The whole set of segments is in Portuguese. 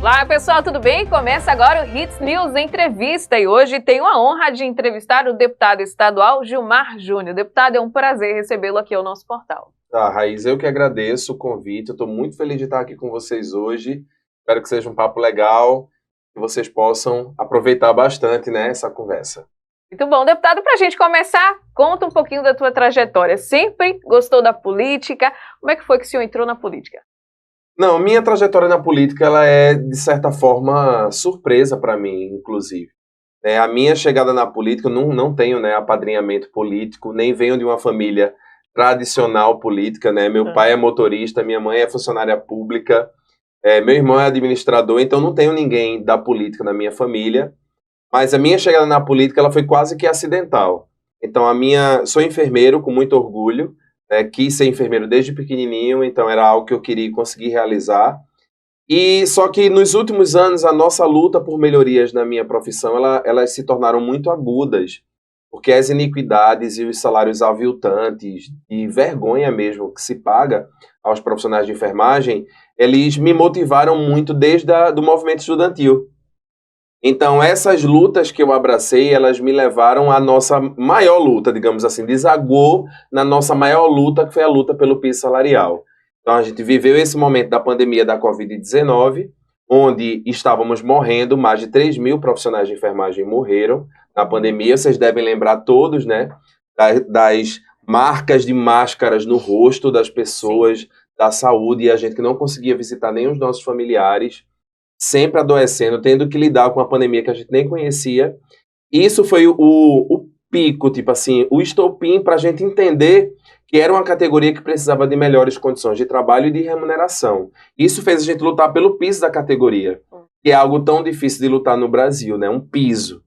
Olá pessoal, tudo bem? Começa agora o Hits News Entrevista e hoje tenho a honra de entrevistar o deputado estadual Gilmar Júnior. Deputado, é um prazer recebê-lo aqui ao nosso portal. Raiz, eu que agradeço o convite, eu estou muito feliz de estar aqui com vocês hoje, espero que seja um papo legal, que vocês possam aproveitar bastante, né, essa conversa. Muito bom, deputado, para a gente começar, conta um pouquinho da tua trajetória. Sempre gostou da política? Como é que foi que o senhor entrou na política? Não, minha trajetória na política, ela é, de certa forma, surpresa para mim, inclusive. A minha chegada na política, eu não tenho, né, apadrinhamento político, nem venho de uma família tradicional política, né? Meu pai é motorista, minha mãe é funcionária pública, meu irmão é administrador, então não tenho ninguém da política na minha família, mas a minha chegada na política, ela foi quase que acidental. Então, sou enfermeiro com muito orgulho, quis ser enfermeiro desde pequenininho, então era algo que eu queria conseguir realizar. E só que nos últimos anos a nossa luta por melhorias na minha profissão, elas se tornaram muito agudas, porque as iniquidades e os salários aviltantes e vergonha mesmo que se paga aos profissionais de enfermagem, eles me motivaram muito desde do movimento estudantil. Então, essas lutas que eu abracei, elas me levaram à nossa maior luta, digamos assim, desagou na nossa maior luta, que foi a luta pelo piso salarial. Então, a gente viveu esse momento da pandemia da Covid-19, onde estávamos morrendo, mais de 3 mil profissionais de enfermagem morreram na pandemia. Vocês devem lembrar todos, né, das marcas de máscaras no rosto das pessoas da saúde, e a gente que não conseguia visitar nem os nossos familiares, sempre adoecendo, tendo que lidar com uma pandemia que a gente nem conhecia. Isso foi o pico, tipo assim, o estopim para a gente entender que era uma categoria que precisava de melhores condições de trabalho e de remuneração. Isso fez a gente lutar pelo piso da categoria, que é algo tão difícil de lutar no Brasil, né? Um piso.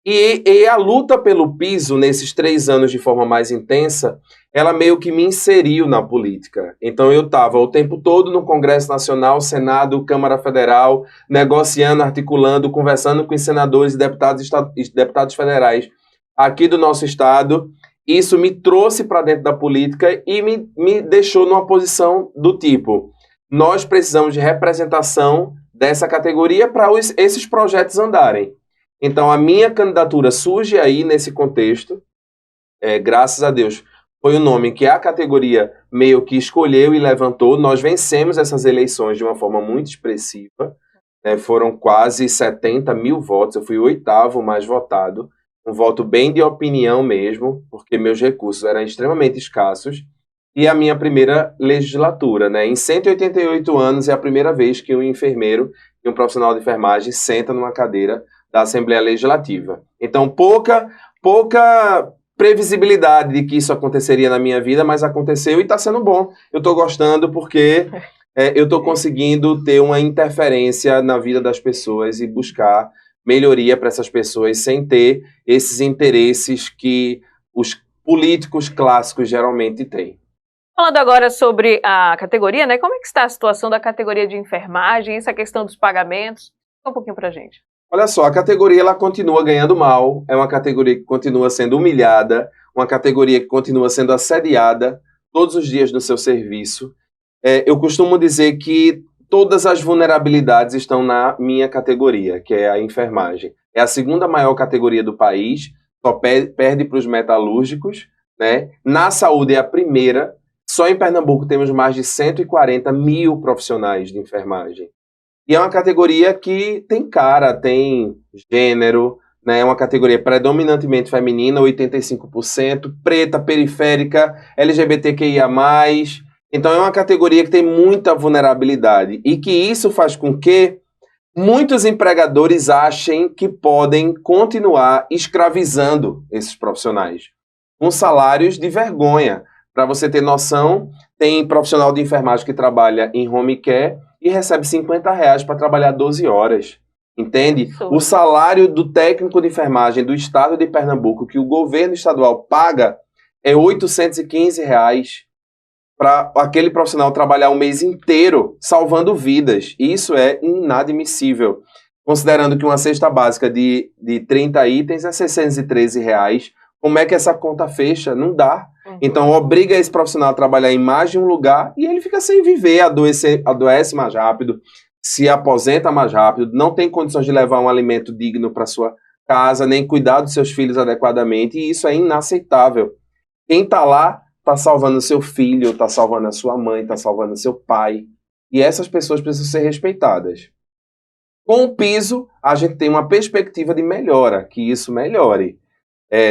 E a luta pelo piso, nesses 3 anos de forma mais intensa, ela meio que me inseriu na política. Então eu estava o tempo todo no Congresso Nacional, Senado, Câmara Federal, negociando, articulando, conversando com os senadores e deputados federais aqui do nosso estado. Isso me trouxe para dentro da política e me deixou numa posição do tipo: nós precisamos de representação dessa categoria para esses projetos andarem. Então, a minha candidatura surge aí nesse contexto, graças a Deus, foi o nome que a categoria meio que escolheu e levantou. Nós vencemos essas eleições de uma forma muito expressiva, foram quase 70 mil votos, eu fui o 8º mais votado, um voto bem de opinião mesmo, porque meus recursos eram extremamente escassos, e a minha primeira legislatura, né? Em 188 anos é a primeira vez que um enfermeiro e um profissional de enfermagem senta numa cadeira da Assembleia Legislativa. Então, pouca previsibilidade de que isso aconteceria na minha vida, mas aconteceu e está sendo bom. Eu estou gostando porque eu estou conseguindo ter uma interferência na vida das pessoas e buscar melhoria para essas pessoas sem ter esses interesses que os políticos clássicos geralmente têm. Falando agora sobre a categoria, né? Como é que está a situação da categoria de enfermagem, essa questão dos pagamentos? Conta um pouquinho para a gente. Olha só, a categoria ela continua ganhando mal, é uma categoria que continua sendo humilhada, uma categoria que continua sendo assediada todos os dias no seu serviço. Eu costumo dizer que todas as vulnerabilidades estão na minha categoria, que é a enfermagem. É a segunda maior categoria do país, só perde para os metalúrgicos, né? Na saúde é a primeira, só em Pernambuco temos mais de 140 mil profissionais de enfermagem. E é uma categoria que tem cara, tem gênero, né? É uma categoria predominantemente feminina, 85%, preta, periférica, LGBTQIA+. Então é uma categoria que tem muita vulnerabilidade e que isso faz com que muitos empregadores achem que podem continuar escravizando esses profissionais com salários de vergonha. Para você ter noção, tem profissional de enfermagem que trabalha em home care e recebe R$50 para trabalhar 12 horas. Entende? O salário do técnico de enfermagem do estado de Pernambuco, que o governo estadual paga, é R$815 para aquele profissional trabalhar um mês inteiro salvando vidas. E isso é inadmissível. Considerando que uma cesta básica de 30 itens é R$613, como é que essa conta fecha? Não dá. Então, obriga esse profissional a trabalhar em mais de um lugar e ele fica sem viver, adoece mais rápido, se aposenta mais rápido, não tem condições de levar um alimento digno para sua casa, nem cuidar dos seus filhos adequadamente, e isso é inaceitável. Quem está lá está salvando seu filho, está salvando a sua mãe, está salvando seu pai, e essas pessoas precisam ser respeitadas. Com o piso, a gente tem uma perspectiva de melhora, que isso melhore.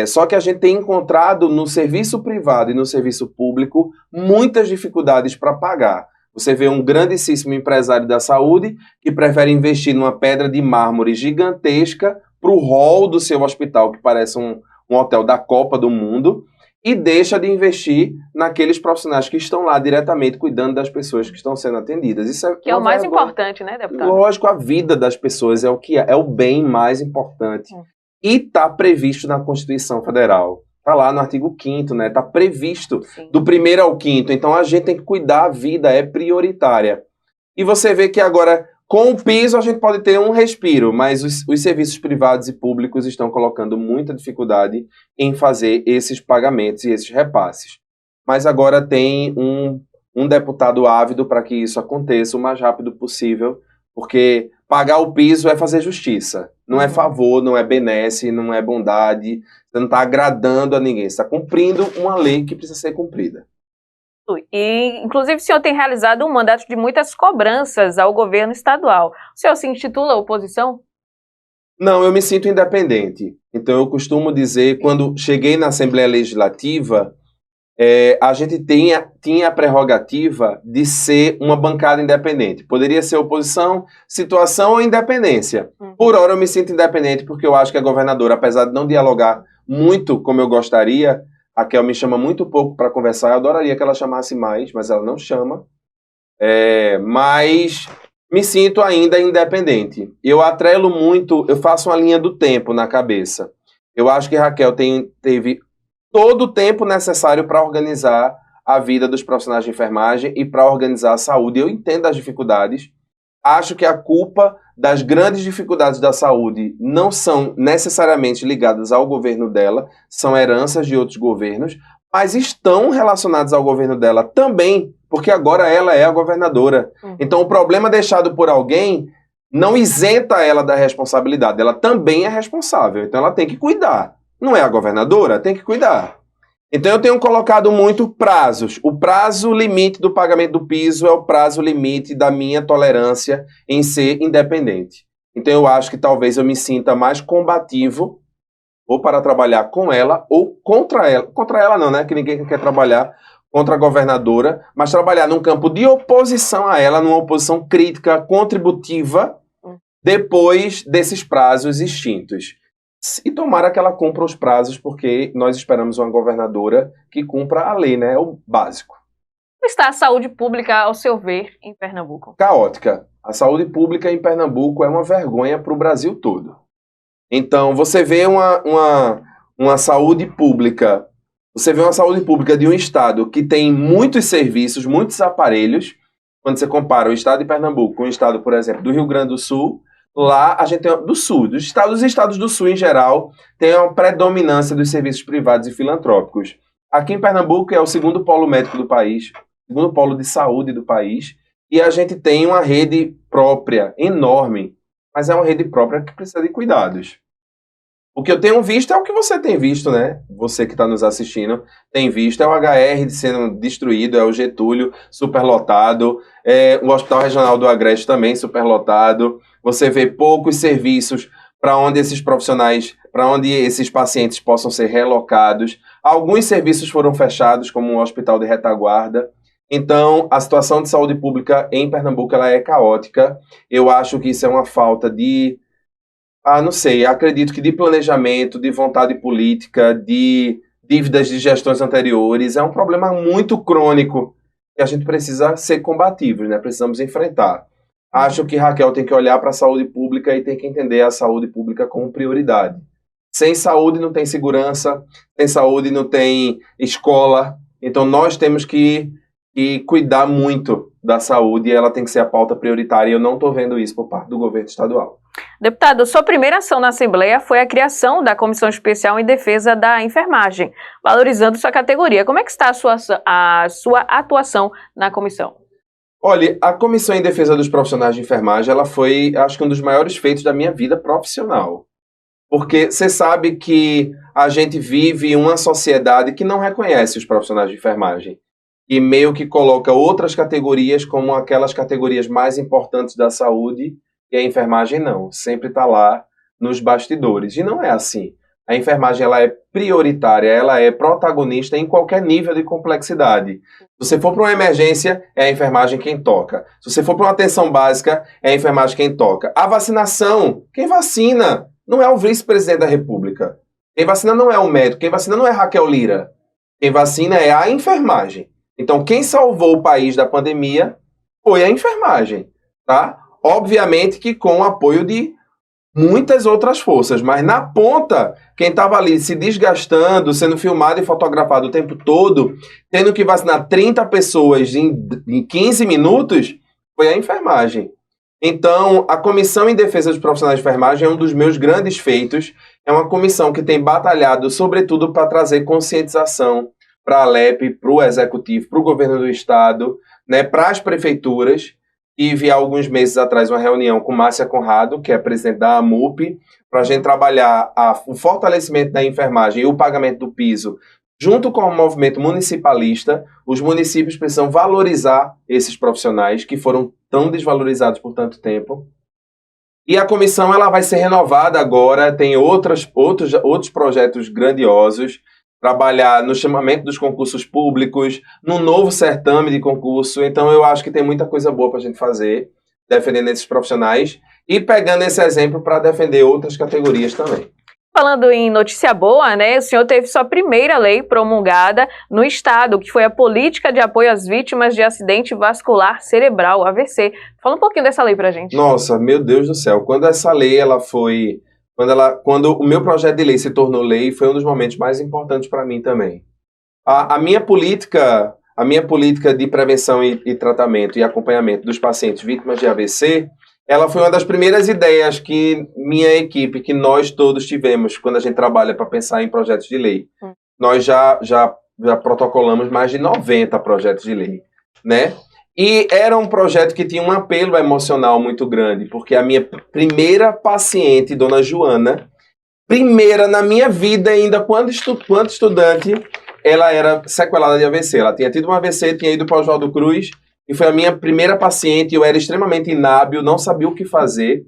Só que a gente tem encontrado no serviço privado e no serviço público muitas dificuldades para pagar. Você vê um grandíssimo empresário da saúde que prefere investir numa pedra de mármore gigantesca para o hall do seu hospital, que parece um hotel da Copa do Mundo, e deixa de investir naqueles profissionais que estão lá diretamente cuidando das pessoas que estão sendo atendidas. Isso que é o mais importante, né, deputado? Lógico, a vida das pessoas é o que é o bem mais importante. E está previsto na Constituição Federal. Está lá no artigo 5º, né? Está previsto. Sim. Do 1º ao 5º. Então a gente tem que cuidar, a vida é prioritária. E você vê que agora, com o piso, a gente pode ter um respiro, mas os serviços privados e públicos estão colocando muita dificuldade em fazer esses pagamentos e esses repasses. Mas agora tem um deputado ávido para que isso aconteça o mais rápido possível, porque pagar o piso é fazer justiça. Não é favor, não é benesse, não é bondade. Você não está agradando a ninguém. Você está cumprindo uma lei que precisa ser cumprida. E, inclusive, o senhor tem realizado um mandato de muitas cobranças ao governo estadual. O senhor se intitula oposição? Não, eu me sinto independente. Então, eu costumo dizer, quando cheguei na Assembleia Legislativa, a gente tinha a prerrogativa de ser uma bancada independente. Poderia ser oposição, situação ou independência. Por hora eu me sinto independente porque eu acho que a governadora, apesar de não dialogar muito como eu gostaria, a Raquel me chama muito pouco para conversar, eu adoraria que ela chamasse mais, mas ela não chama. Mas me sinto ainda independente. Eu atrelo muito, eu faço uma linha do tempo na cabeça. Eu acho que Raquel teve todo o tempo necessário para organizar a vida dos profissionais de enfermagem e para organizar a saúde. Eu entendo as dificuldades. Acho que a culpa das grandes dificuldades da saúde não são necessariamente ligadas ao governo dela, são heranças de outros governos, mas estão relacionadas ao governo dela também, porque agora ela é a governadora. Então o problema deixado por alguém não isenta ela da responsabilidade, ela também é responsável, então ela tem que cuidar. Não é a governadora? Tem que cuidar. Então eu tenho colocado muito prazos. O prazo limite do pagamento do piso é o prazo limite da minha tolerância em ser independente. Então eu acho que talvez eu me sinta mais combativo ou para trabalhar com ela ou contra ela. Contra ela não, né? Que ninguém quer trabalhar contra a governadora, mas trabalhar num campo de oposição a ela, numa oposição crítica, contributiva, depois desses prazos extintos. E tomara que ela cumpra os prazos, porque nós esperamos uma governadora que cumpra a lei, né? É o básico. Como está a saúde pública, ao seu ver, em Pernambuco? Caótica. A saúde pública em Pernambuco é uma vergonha para o Brasil todo. Então, você vê uma saúde pública, de um estado que tem muitos serviços, muitos aparelhos. Quando você compara o estado de Pernambuco com o estado, por exemplo, do Rio Grande do Sul, lá a gente tem, do sul, dos estados do sul em geral, tem uma predominância dos serviços privados e filantrópicos. Aqui em Pernambuco é o segundo polo médico do país, segundo polo de saúde do país, e a gente tem uma rede própria, enorme, mas é uma rede própria que precisa de cuidados. O que eu tenho visto é o que você tem visto, né? Você que está nos assistindo tem visto, é o HR sendo destruído, é o Getúlio superlotado, o Hospital Regional do Agreste também superlotado. Você vê poucos serviços para onde esses profissionais, para onde esses pacientes possam ser relocados. Alguns serviços foram fechados, como o Hospital de Retaguarda. Então, a situação de saúde pública em Pernambuco ela é caótica. Eu acho que isso é uma falta de... não sei, acredito que de planejamento, de vontade política, de dívidas de gestões anteriores, é um problema muito crônico que a gente precisa ser combativos, né? Precisamos enfrentar. Acho que Raquel tem que olhar para a saúde pública e tem que entender a saúde pública como prioridade. Sem saúde não tem segurança, sem saúde não tem escola, então nós temos que cuidar muito da saúde e ela tem que ser a pauta prioritária e eu não estou vendo isso por parte do governo estadual. Deputado, sua primeira ação na Assembleia foi a criação da Comissão Especial em Defesa da Enfermagem, valorizando sua categoria. Como é que está a sua atuação na comissão? Olha, a Comissão em Defesa dos Profissionais de Enfermagem, ela foi, acho que um dos maiores feitos da minha vida profissional. Porque você sabe que a gente vive uma sociedade que não reconhece os profissionais de enfermagem e meio que coloca outras categorias como aquelas categorias mais importantes da saúde, e a enfermagem não, sempre está lá nos bastidores. E não é assim. A enfermagem ela é prioritária, ela é protagonista em qualquer nível de complexidade. Se você for para uma emergência, é a enfermagem quem toca. Se você for para uma atenção básica, é a enfermagem quem toca. A vacinação, quem vacina não é o vice-presidente da República. Quem vacina não é o médico, quem vacina não é Raquel Lira. Quem vacina é a enfermagem. Então, quem salvou o país da pandemia foi a enfermagem, tá? Obviamente que com o apoio de muitas outras forças, mas na ponta, quem estava ali se desgastando, sendo filmado e fotografado o tempo todo, tendo que vacinar 30 pessoas em 15 minutos, foi a enfermagem. Então, a Comissão em Defesa dos Profissionais de Enfermagem é um dos meus grandes feitos. É uma comissão que tem batalhado, sobretudo, para trazer conscientização para a Alep, para o Executivo, para o Governo do Estado, né, para as prefeituras. Tive, há alguns meses atrás, uma reunião com Márcia Conrado, que é presidente da AMUP, para a gente trabalhar o fortalecimento da enfermagem e o pagamento do piso, junto com o movimento municipalista. Os municípios precisam valorizar esses profissionais que foram tão desvalorizados por tanto tempo. E a comissão ela vai ser renovada agora, tem outros projetos grandiosos, trabalhar no chamamento dos concursos públicos, no novo certame de concurso. Então eu acho que tem muita coisa boa para a gente fazer, defendendo esses profissionais e pegando esse exemplo para defender outras categorias também. Falando em notícia boa, né? O senhor teve sua primeira lei promulgada no Estado, que foi a Política de Apoio às Vítimas de Acidente Vascular Cerebral, AVC. Fala um pouquinho dessa lei pra gente. Nossa, meu Deus do céu. Quando essa lei ela foi... Quando o meu projeto de lei se tornou lei, foi um dos momentos mais importantes para mim também. A minha política de prevenção e tratamento e acompanhamento dos pacientes vítimas de AVC, ela foi uma das primeiras ideias que minha equipe, que nós todos tivemos quando a gente trabalha para pensar em projetos de lei. Nós já protocolamos mais de 90 projetos de lei, né? E era um projeto que tinha um apelo emocional muito grande, porque a minha primeira paciente, Dona Joana, primeira na minha vida ainda, quando estudante, ela era sequelada de AVC. Ela tinha tido um AVC, tinha ido para o Oswaldo Cruz, e foi a minha primeira paciente. Eu era extremamente inábil, não sabia o que fazer.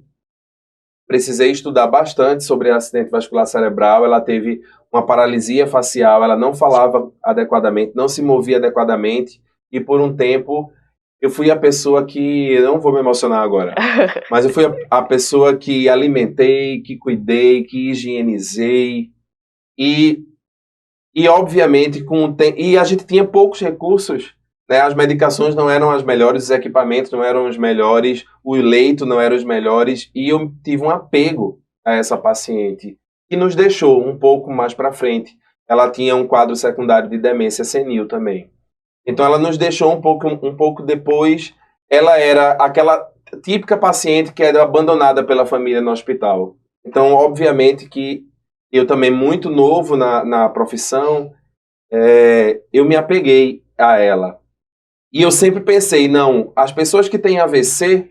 Precisei estudar bastante sobre acidente vascular cerebral. Ela teve uma paralisia facial, ela não falava adequadamente, não se movia adequadamente, e por um tempo eu fui a pessoa que, eu não vou me emocionar agora, mas eu fui a pessoa que alimentei, que cuidei, que higienizei, e obviamente, e a gente tinha poucos recursos, né? As medicações não eram as melhores, os equipamentos não eram os melhores, o leito não eram os melhores, e eu tive um apego a essa paciente, que nos deixou um pouco mais para frente. Ela tinha um quadro secundário de demência senil também. Então ela nos deixou um pouco depois. Ela era aquela típica paciente que era abandonada pela família no hospital. Então, obviamente que eu também, muito novo na profissão, eu me apeguei a ela. E eu sempre pensei, não, as pessoas que têm AVC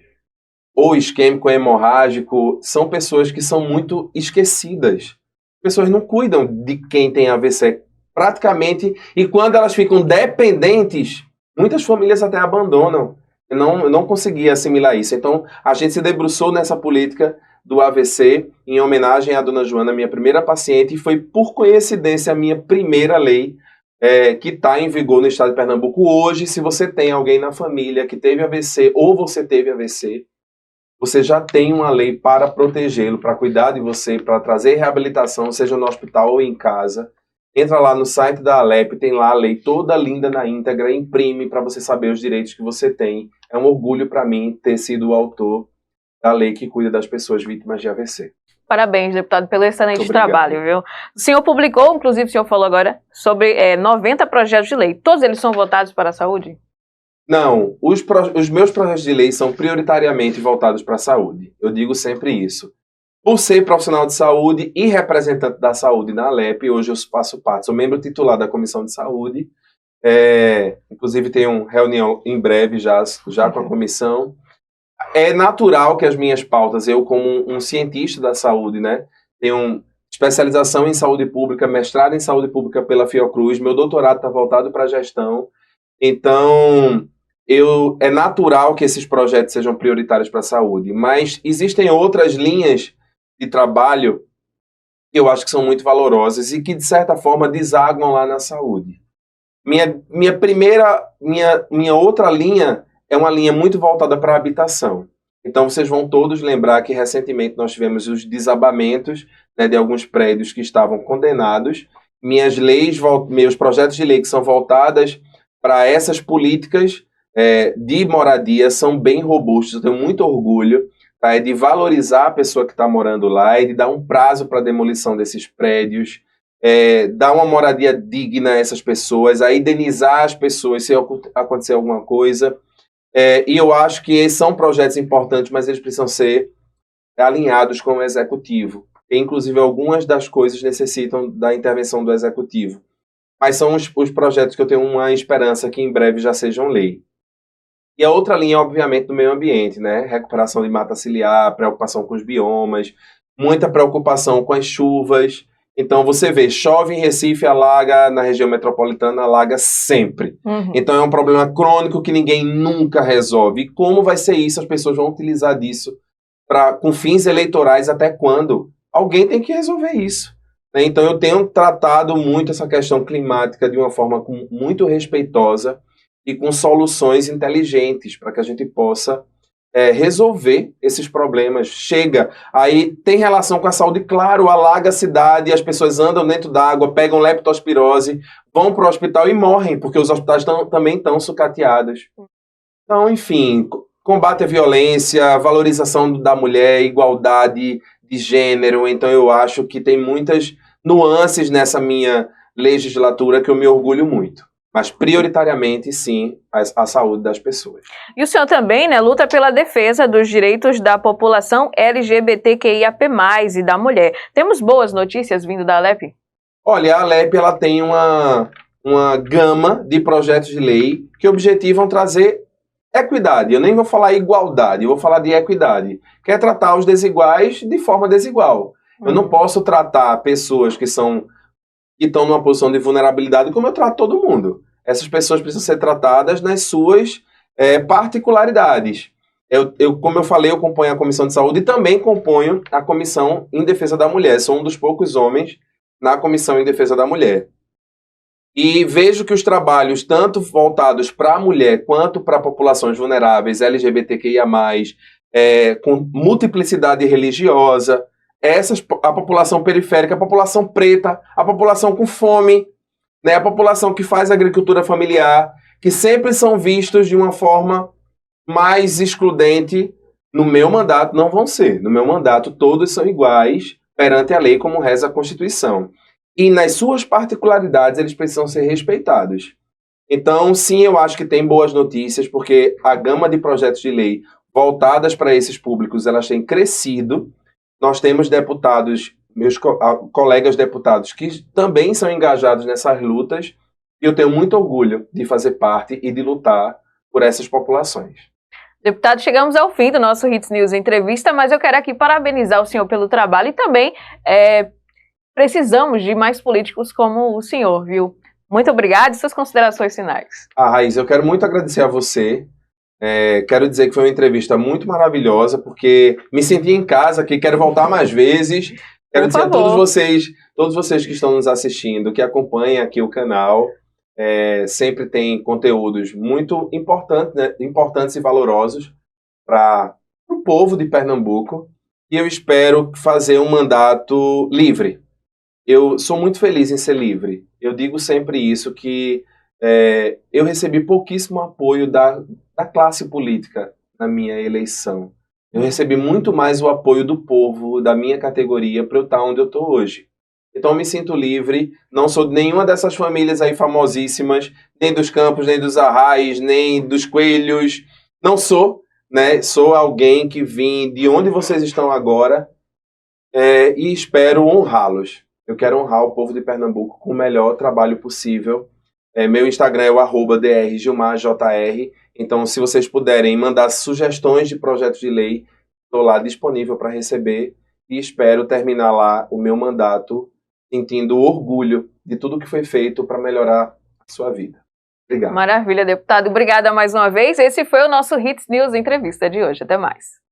ou isquêmico hemorrágico são pessoas que são muito esquecidas. As pessoas não cuidam de quem tem AVC praticamente, e quando elas ficam dependentes, muitas famílias até abandonam. Eu não conseguia assimilar isso. Então, a gente se debruçou nessa política do AVC em homenagem à Dona Joana, minha primeira paciente, e foi, por coincidência, a minha primeira lei que está em vigor no estado de Pernambuco hoje. Se você tem alguém na família que teve AVC ou você teve AVC, você já tem uma lei para protegê-lo, para cuidar de você, para trazer reabilitação, seja no hospital ou em casa. Entra lá no site da Alep, tem lá a lei toda linda na íntegra, imprime para você saber os direitos que você tem. É um orgulho para mim ter sido o autor da lei que cuida das pessoas vítimas de AVC. Parabéns, deputado, pelo excelente trabalho, viu? O senhor publicou, inclusive o senhor falou agora, sobre 90 projetos de lei. Todos eles são votados para a saúde? Não, os meus projetos de lei são prioritariamente voltados para a saúde. Eu digo sempre isso. Por ser profissional de saúde e representante da saúde na Alep, hoje eu faço parte, sou membro titular da Comissão de Saúde, Inclusive tem uma reunião em breve já com a comissão. É natural que as minhas pautas, eu como um cientista da saúde, né, tenho especialização em saúde pública, mestrado em saúde pública pela Fiocruz, meu doutorado está voltado para a gestão, então é natural que esses projetos sejam prioritários para a saúde, mas existem outras linhas de trabalho que eu acho que são muito valorosas e que, de certa forma, desaguam lá na saúde. Minha outra linha é uma linha muito voltada para a habitação. Então, vocês vão todos lembrar que, recentemente, nós tivemos os desabamentos, né, de alguns prédios que estavam condenados. Meus projetos de lei que são voltadas para essas políticas de moradia são bem robustos. Eu tenho muito orgulho, tá? É de valorizar a pessoa que está morando lá, de dar um prazo para a demolição desses prédios, dar uma moradia digna a essas pessoas, a indenizar as pessoas se acontecer alguma coisa. E eu acho que esses são projetos importantes, mas eles precisam ser alinhados com o executivo. E, inclusive, algumas das coisas necessitam da intervenção do executivo. Mas são os projetos que eu tenho uma esperança que em breve já sejam lei. E a outra linha, obviamente, do meio ambiente, né? Recuperação de mata ciliar, preocupação com os biomas, muita preocupação com as chuvas. Então, você vê, chove em Recife, alaga na região metropolitana, alaga sempre. Uhum. Então, é um problema crônico que ninguém nunca resolve. E como vai ser isso? As pessoas vão utilizar disso com fins eleitorais até quando? Alguém tem que resolver isso. Né? Então, eu tenho tratado muito essa questão climática de uma forma muito respeitosa e com soluções inteligentes para que a gente possa resolver esses problemas. Chega, aí tem relação com a saúde, claro, alaga a cidade, as pessoas andam dentro d'água, pegam leptospirose, vão para o hospital e morrem, porque os hospitais também estão sucateados. Então, enfim, combate à violência, valorização da mulher, igualdade de gênero. Então, eu acho que tem muitas nuances nessa minha legislatura que eu me orgulho muito. Mas, prioritariamente, sim, a saúde das pessoas. E o senhor também, né, luta pela defesa dos direitos da população LGBTQIAP+, e da mulher. Temos boas notícias vindo da Alep? Olha, a Alep ela tem uma gama de projetos de lei que objetivam trazer equidade. Eu nem vou falar igualdade, eu vou falar de equidade. Que é tratar os desiguais de forma desigual. Eu não posso tratar pessoas que estão numa posição de vulnerabilidade como eu trato todo mundo. Essas pessoas precisam ser tratadas nas suas particularidades. Como eu falei, eu componho a Comissão de Saúde e também componho a Comissão em Defesa da Mulher. Sou um dos poucos homens na Comissão em Defesa da Mulher. E vejo que os trabalhos, tanto voltados para a mulher quanto para populações vulneráveis, LGBTQIA+, com multiplicidade religiosa, a população periférica, a população preta, a população com fome, né, a população que faz agricultura familiar, que sempre são vistos de uma forma mais excludente, no meu mandato não vão ser. No meu mandato todos são iguais perante a lei, como reza a Constituição. E nas suas particularidades eles precisam ser respeitados. Então, sim, eu acho que tem boas notícias, porque a gama de projetos de lei voltadas para esses públicos, elas têm crescido. Nós temos deputados, meus colegas deputados, que também são engajados nessas lutas, e eu tenho muito orgulho de fazer parte e de lutar por essas populações. Deputado, chegamos ao fim do nosso Hits News Entrevista, mas eu quero aqui parabenizar o senhor pelo trabalho e também precisamos de mais políticos como o senhor, viu? Muito obrigada e suas considerações finais. Raiz, eu quero muito agradecer a você. Quero dizer que foi uma entrevista muito maravilhosa, porque me senti em casa aqui, quero voltar mais vezes. Quero dizer a todos vocês que estão nos assistindo, que acompanham aqui o canal, sempre tem conteúdos muito importantes, né, importantes e valorosos para o povo de Pernambuco, e eu espero fazer um mandato livre. Eu sou muito feliz em ser livre. Eu digo sempre isso, que eu recebi pouquíssimo apoio da classe política na minha eleição. Eu recebi muito mais o apoio do povo, da minha categoria, para eu estar onde eu estou hoje. Então eu me sinto livre, não sou de nenhuma dessas famílias aí famosíssimas, nem dos Campos, nem dos Arrais, nem dos Coelhos. Não sou, né? Sou alguém que vim de onde vocês estão agora e espero honrá-los. Eu quero honrar o povo de Pernambuco com o melhor trabalho possível Meu Instagram é o @drgilmarjr. Então, se vocês puderem mandar sugestões de projetos de lei, estou lá disponível para receber e espero terminar lá o meu mandato sentindo orgulho de tudo que foi feito para melhorar a sua vida. Obrigado. Maravilha, deputado. Obrigada mais uma vez. Esse foi o nosso Hits News Entrevista de hoje. Até mais.